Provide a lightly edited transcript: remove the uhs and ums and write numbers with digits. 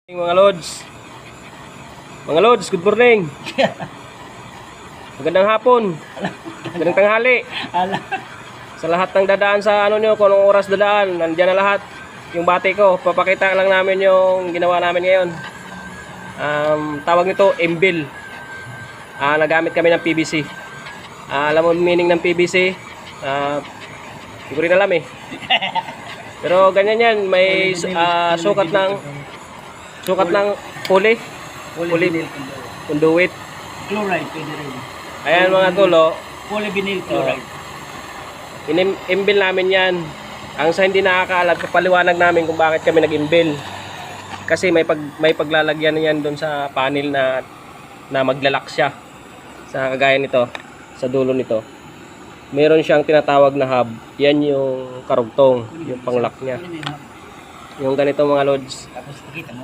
Mga Lods, good morning. Magandang hapon. Magandang tanghali. Sa lahat ng dadaan sa ano nyo, kung anong oras dadaan, nandiyan na lahat. Yung bati ko, papakita lang namin yung ginawa namin ngayon. Tawag nito, Embil. Nagamit kami ng PVC. Alam mo meaning ng PVC? Hindi ko rin alam eh. Pero ganyan yan, may sukat ng pulley conduit. Chloride pwede rin. Ayan mga tulo. Polyvinyl chloride. Inimbil namin yan. Ang sa hindi nakakaalam, papaliwanag namin kung bakit kami nag-imbil. Kasi may paglalagyan yan doon sa panel na maglalak siya. Sa kagaya nito, sa dulo nito. Meron siyang tinatawag na hub. Yan yung karugtong, yung panglock niya. Yung ganito mga Lods. Tapos nakita mo.